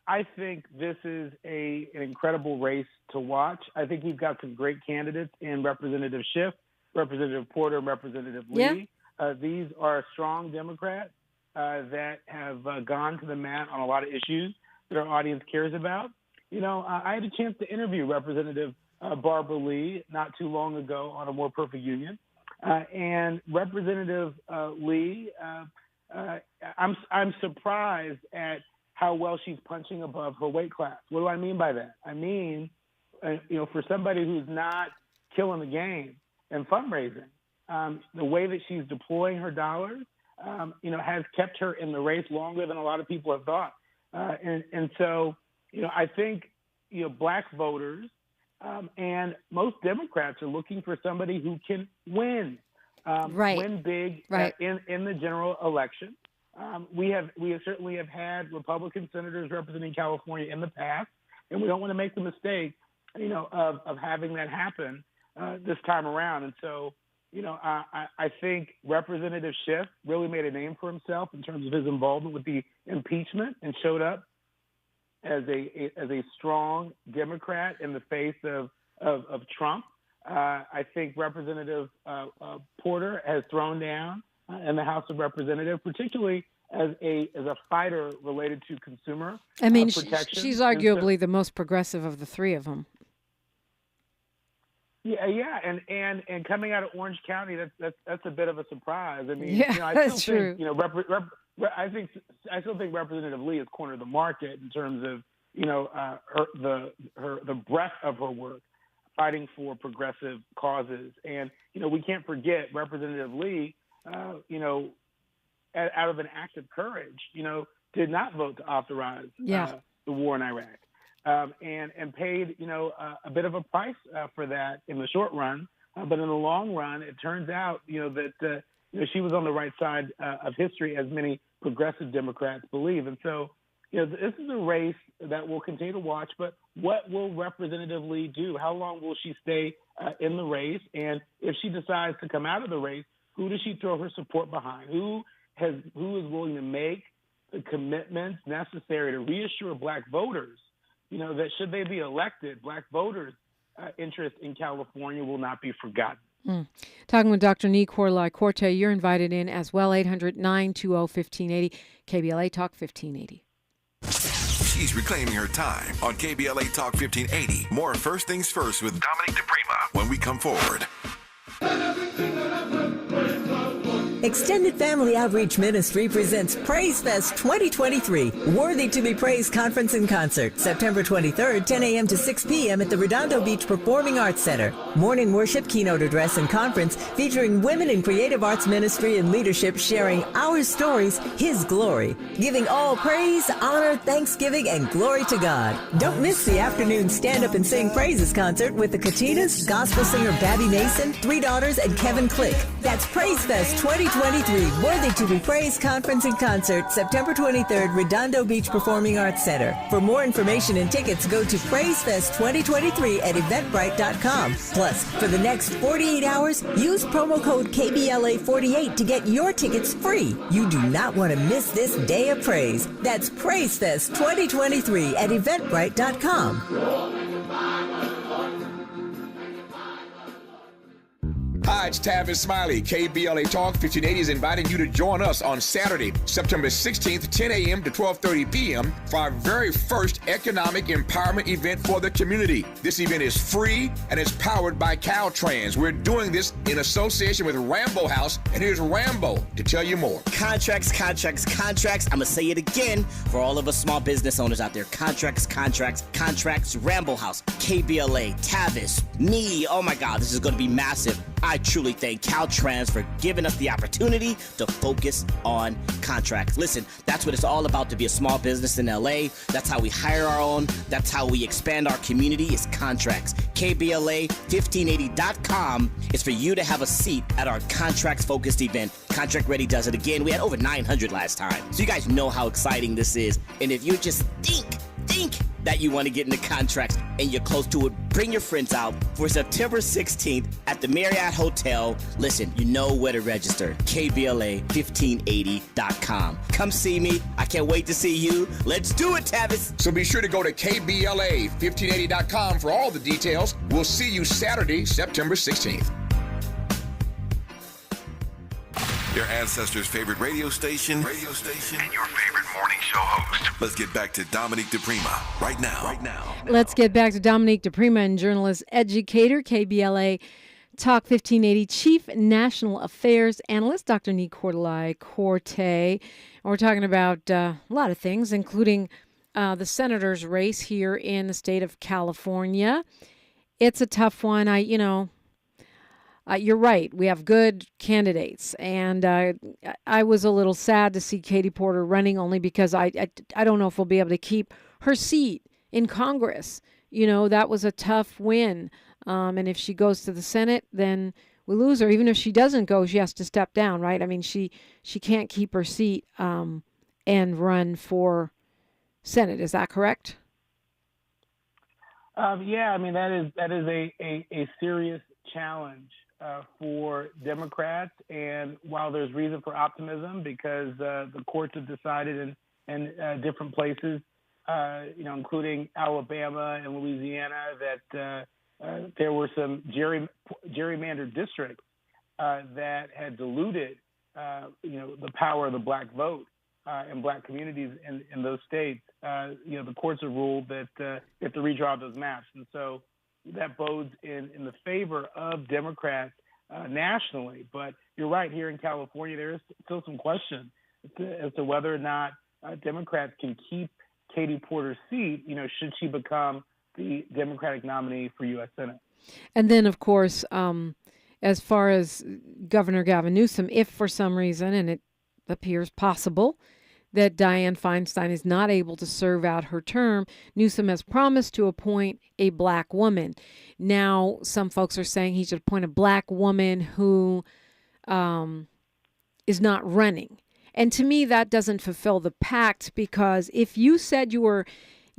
I think this is an incredible race to watch. I think we've got some great candidates in Representative Schiff, Representative Porter, and Representative Lee. Yeah. These are strong Democrats that have gone to the mat on a lot of issues that our audience cares about. I had a chance to interview Representative Barbara Lee not too long ago on A More Perfect Union. And Representative Lee, I'm surprised at how well she's punching above her weight class. What do I mean by that? I mean, for somebody who's not killing the game in fundraising, the way that she's deploying her dollars, has kept her in the race longer than a lot of people have thought. And so, I think, black voters and most Democrats are looking for somebody who can win big in the general election. We certainly have had Republican senators representing California in the past, and we don't want to make the mistake, of having that happen this time around. And so, I think Representative Schiff really made a name for himself in terms of his involvement with the impeachment and showed up as a strong Democrat in the face of Trump. I think Representative Porter has thrown down in the House of Representatives, particularly as a fighter related to consumer protection. She's arguably the most progressive of the three of them. Yeah, and coming out of Orange County, that's a bit of a surprise. I mean, that's true. I still think Representative Lee has cornered the market in terms of the breadth of her work, fighting for progressive causes, and we can't forget Representative Lee, out of an act of courage, did not vote to authorize the war in Iraq. And paid, a bit of a price for that in the short run. But in the long run, it turns out, that she was on the right side of history, as many progressive Democrats believe. And so, this is a race that we'll continue to watch. But what will Representative Lee do? How long will she stay in the race? And if she decides to come out of the race, Who does she throw her support behind? Who is willing to make the commitments necessary to reassure Black voters, that should they be elected, Black voters' interest in California will not be forgotten. Talking with Dr. Nii-Quartelai Quartey, you're invited in as well, 800-920-1580, KBLA Talk 1580. She's reclaiming her time on KBLA Talk 1580. More First Things First with Dominique DePrima when we come forward. Extended Family Outreach Ministry presents Praise Fest 2023, Worthy to be Praised Conference and Concert, September 23rd, 10 a.m. to 6 p.m. at the Redondo Beach Performing Arts Center. Morning worship, keynote address, and conference featuring women in creative arts ministry and leadership sharing our stories, His glory, giving all praise, honor, thanksgiving, and glory to God. Don't miss the afternoon Stand Up and Sing Praises concert with the Katinas, gospel singer Babby Mason, Three Daughters, and Kevin Click. That's Praise Fest 2023, Worthy to be Praised Conference and Concert, September 23rd, Redondo Beach Performing Arts Center. For more information and tickets, go to Praise Fest 2023 at eventbrite.com. Plus, for the next 48 hours, use promo code KBLA48 to get your tickets free. You do not want to miss this day of praise. That's Praise Fest 2023 at eventbrite.com. Hi, it's Tavis Smiley. KBLA Talk 1580 is inviting you to join us on Saturday, September 16th, 10 a.m. to 12:30 p.m. for our very first economic empowerment event for the community. This event is free and it's powered by Caltrans. We're doing this in association with Rambo House, and here's Rambo to tell you more. Contracts. I'm going to say it again for all of us small business owners out there. Contracts. Rambo House, KBLA, Tavis, Nii. Oh my God, this is going to be massive. I truly thank Caltrans for giving us the opportunity to focus on contracts. Listen, that's what it's all about to be a small business in LA. That's how we hire our own. That's how we expand our community is contracts. KBLA1580.com is for you to have a seat at our contracts-focused event. Contract Ready does it again. We had over 900 last time. So you guys know how exciting this is. And if you just think that you want to get into contracts and you're close to it, bring your friends out for September 16th at the Marriott Hotel. Listen, you know where to register. KBLA1580.com. Come see me. I can't wait to see you. Let's do it, Tavis. So be sure to go to KBLA1580.com for all the details. We'll see you Saturday, September 16th. Your ancestors' favorite radio station, and your favorite morning show host. Let's get back to Dominique DePrima right now. Let's get back to Dominique DePrima and journalist educator, KBLA Talk 1580 Chief National Affairs Analyst, Dr. Nii-Quartelai Quartey. And we're talking about a lot of things, including the senator's race here in the state of California. It's a tough one. You're right. We have good candidates. And I was a little sad to see Katie Porter running only because I don't know if we'll be able to keep her seat in Congress. That was a tough win. And if she goes to the Senate, then we lose her. Even if she doesn't go, she has to step down, right? I mean, she can't keep her seat and run for Senate. Is that correct? Yeah, I mean, that is a serious challenge for Democrats, and while there's reason for optimism because the courts have decided in different places, including Alabama and Louisiana, that there were some gerrymandered districts that had diluted, the power of the black vote in black communities in those states. The courts have ruled that you have to redraw those maps, and so that bodes in the favor of Democrats nationally. But you're right, here in California, there is still some question as to whether or not Democrats can keep Katie Porter's seat, should she become the Democratic nominee for U.S. Senate. And then, of course, as far as Governor Gavin Newsom, if for some reason, and it appears possible, that Dianne Feinstein is not able to serve out her term, Newsom has promised to appoint a black woman. Now, some folks are saying he should appoint a black woman who is not running. And to me, that doesn't fulfill the pact, because if you said you were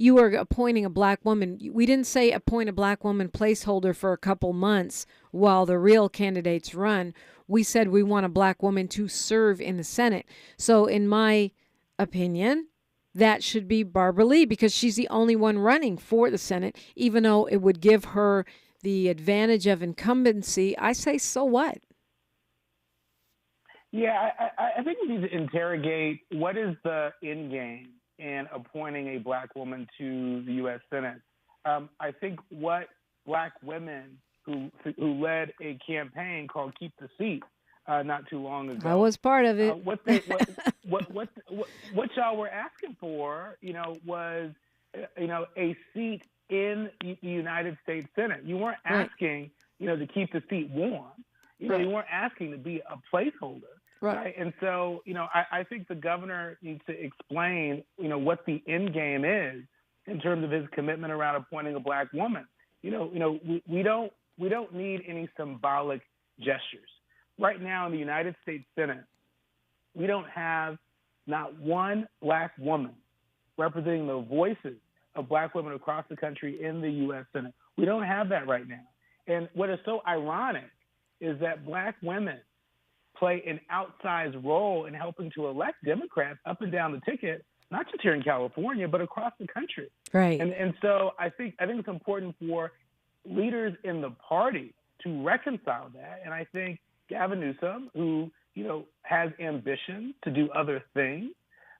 you are appointing a black woman. We didn't say appoint a black woman placeholder for a couple months while the real candidates run. We said we want a black woman to serve in the Senate. So in my opinion, that should be Barbara Lee, because she's the only one running for the Senate, even though it would give her the advantage of incumbency. I say, so what? Yeah, I think we need to interrogate what is the end game in appointing a black woman to the U.S. Senate. I think what black women who led a campaign called Keep the Seat not too long ago. I was part of it. What y'all were asking for, was, a seat in the United States Senate. You weren't asking, to keep the seat warm. You weren't asking to be a placeholder. Right. And so, I think the governor needs to explain, what the end game is in terms of his commitment around appointing a black woman. We don't need any symbolic gestures. Right now in the United States Senate, we don't have not one black woman representing the voices of black women across the country in the U.S. Senate. We don't have that right now. And what is so ironic is that black women play an outsized role in helping to elect Democrats up and down the ticket, not just here in California, but across the country. Right. And so I think it's important for leaders in the party to reconcile that. And I think Gavin Newsom, who, has ambition to do other things,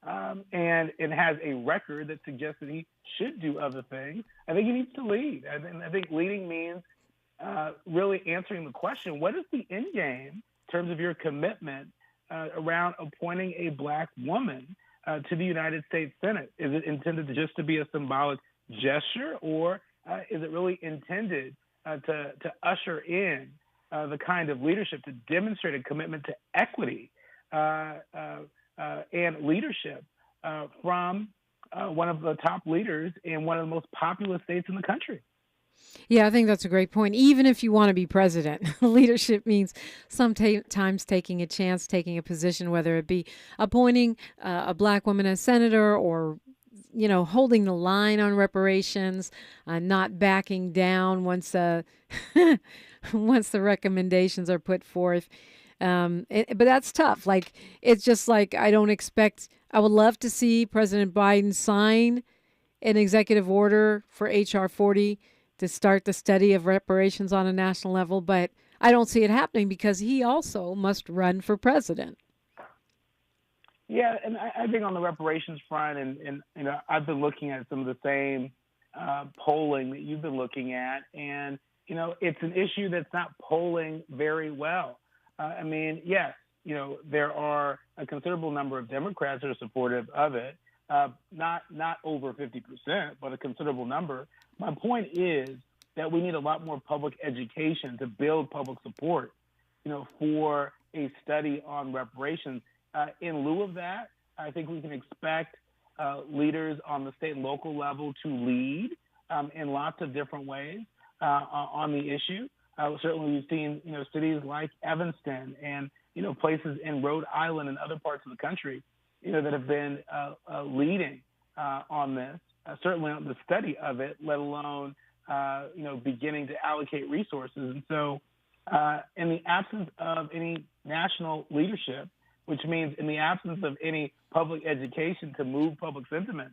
and has a record that suggests that he should do other things, I think he needs to lead. And I think leading means really answering the question, what is the end game in terms of your commitment around appointing a black woman to the United States Senate? Is it intended just to be a symbolic gesture, or is it really intended to usher in the kind of leadership to demonstrate a commitment to equity and leadership from one of the top leaders in one of the most populous states in the country? Yeah, I think that's a great point. Even if you want to be president, leadership means sometimes taking a chance, taking a position, whether it be appointing a black woman as senator or, holding the line on reparations, not backing down once once the recommendations are put forth. But that's tough. It's just I would love to see President Biden sign an executive order for H.R. 40 to start the study of reparations on a national level, but I don't see it happening because he also must run for president. Yeah, and I think on the reparations front, and I've been looking at some of the same polling that you've been looking at, and it's an issue that's not polling very well. Yes, there are a considerable number of Democrats that are supportive of it, not over 50%, but a considerable number. My point is that we need a lot more public education to build public support, for a study on reparations. In lieu of that, I think we can expect leaders on the state and local level to lead in lots of different ways on the issue. Certainly, we've seen cities like Evanston and places in Rhode Island and other parts of the country that have been leading on this. Certainly on the study of it, let alone beginning to allocate resources. And so, in the absence of any national leadership, which means in the absence of any public education to move public sentiment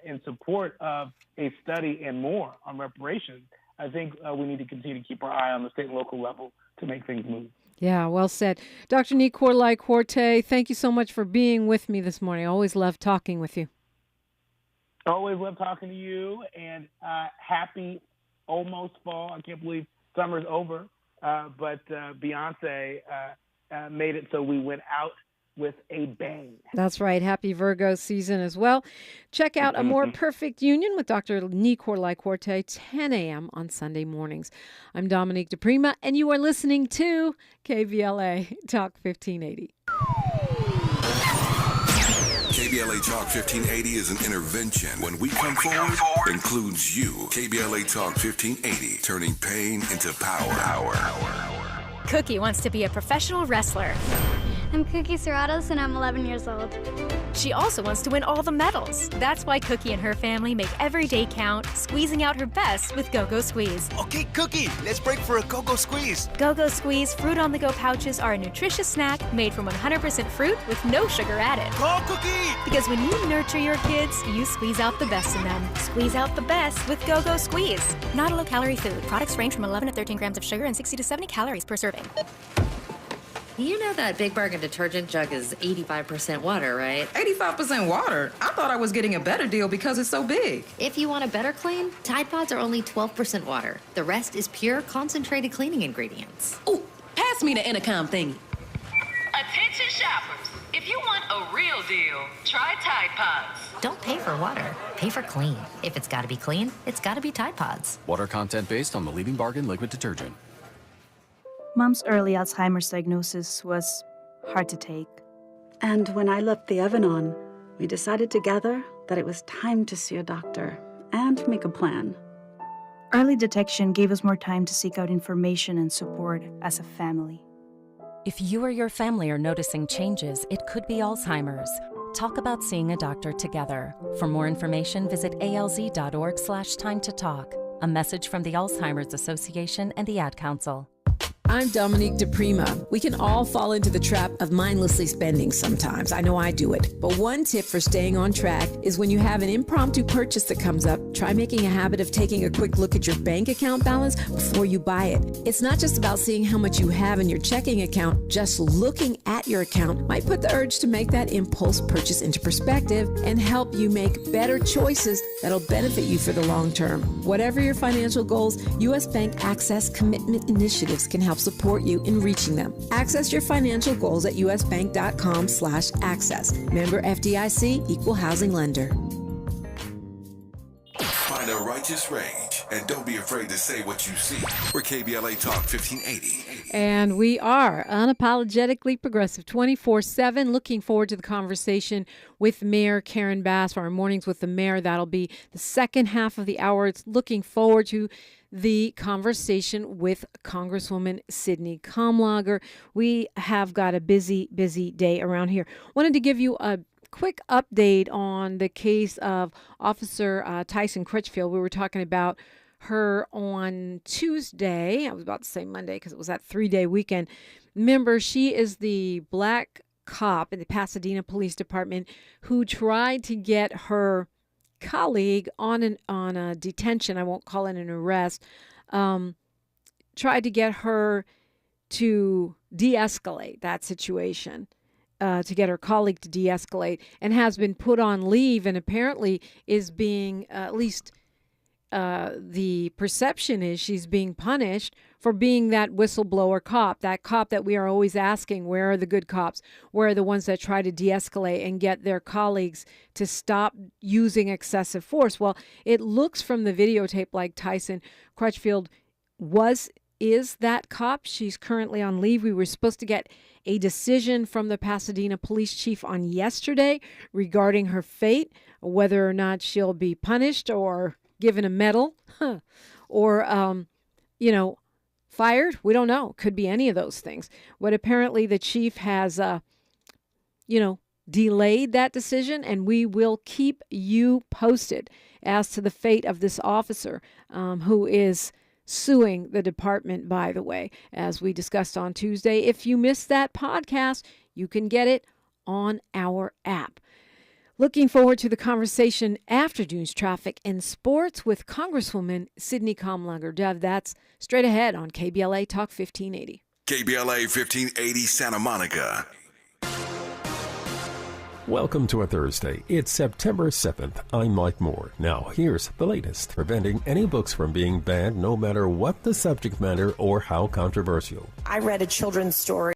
in support of a study and more on reparations, I think we need to continue to keep our eye on the state and local level to make things move. Yeah, well said. Dr. Nii-Quartelai Quartey, thank you so much for being with me this morning. I always love talking with you. Always love talking to you, and happy almost fall. I can't believe summer's over, but Beyonce made it so we went out with a bang. That's right. Happy Virgo season as well. Check out A More Perfect Union with Dr. Nii-Quartelai Quartey, 10 a.m. on Sunday mornings. I'm Dominique DePrima, and you are listening to KBLA Talk 1580. KBLA Talk 1580 is an intervention. When we come forward, includes you. KBLA Talk 1580, turning pain into power. Cookie wants to be a professional wrestler. I'm Cookie Serratos, and I'm 11 years old. She also wants to win all the medals. That's why Cookie and her family make every day count, squeezing out her best with Go-Go Squeeze. Okay, Cookie, let's break for a Go-Go Squeeze. Go-Go Squeeze fruit-on-the-go pouches are a nutritious snack made from 100% fruit with no sugar added. Go, Cookie! Because when you nurture your kids, you squeeze out the best in them. Squeeze out the best with Go-Go Squeeze. Not a low-calorie food. Products range from 11 to 13 grams of sugar and 60 to 70 calories per serving. You know that Big Bargain detergent jug is 85% water, right? 85% water? I thought I was getting a better deal because it's so big. If you want a better clean, Tide Pods are only 12% water. The rest is pure, concentrated cleaning ingredients. Ooh, pass me the intercom thingy. Attention shoppers. If you want a real deal, try Tide Pods. Don't pay for water. Pay for clean. If it's got to be clean, it's got to be Tide Pods. Water content based on the leading bargain liquid detergent. Mom's early Alzheimer's diagnosis was hard to take. And when I left the oven on, we decided together that it was time to see a doctor and make a plan. Early detection gave us more time to seek out information and support as a family. If you or your family are noticing changes, it could be Alzheimer's. Talk about seeing a doctor together. For more information, visit alz.org/time-to-talk. A message from the Alzheimer's Association and the Ad Council. I'm Dominique DePrima. We can all fall into the trap of mindlessly spending sometimes. I know I do it. But one tip for staying on track is when you have an impromptu purchase that comes up, try making a habit of taking a quick look at your bank account balance before you buy it. It's not just about seeing how much you have in your checking account. Just looking at your account might put the urge to make that impulse purchase into perspective and help you make better choices that'll benefit you for the long term. Whatever your financial goals, U.S. Bank Access Commitment Initiatives can help support you in reaching them. Access your financial goals at usbank.com/access. Member FDIC, Equal Housing Lender. Find a righteous rage and don't be afraid to say what you see. We're KBLA Talk 1580. And we are unapologetically progressive 24/7. Looking forward to the conversation with Mayor Karen Bass for our Mornings with the Mayor. That'll be the second half of the hour. It's looking forward to the conversation with Congresswoman Sidney Kamlager. We have got a busy, busy day around here. Wanted to give you a quick update on the case of Officer Tyson Crutchfield. We were talking about her on Tuesday. I was about to say Monday because it was that 3-day weekend. Remember, she is the black cop in the Pasadena Police Department who tried to get her colleague on a detention. I won't call it an arrest. Tried to get her to de-escalate that situation, to get her colleague to de-escalate, and has been put on leave and apparently is being, at least the perception is she's being punished for being that whistleblower cop, that cop that we are always asking, where are the good cops? Where are the ones that try to de-escalate and get their colleagues to stop using excessive force? Well, it looks from the videotape like Tyson Crutchfield is that cop. She's currently on leave. We were supposed to get a decision from the Pasadena police chief on yesterday regarding her fate, whether or not she'll be punished or given a medal or, fired. We don't know. Could be any of those things. But apparently the chief has, delayed that decision, and we will keep you posted as to the fate of this officer who is suing the department, by the way, as we discussed on Tuesday. If you missed that podcast, you can get it on our app. Looking forward to the conversation after news, traffic, and sports with Congresswoman Sidney Kamlager. Dev, that's straight ahead on KBLA Talk 1580. KBLA 1580 Santa Monica. Welcome to a Thursday. It's September 7th. I'm Mike Moore. Now, here's the latest, preventing any books from being banned no matter what the subject matter or how controversial. I read a children's story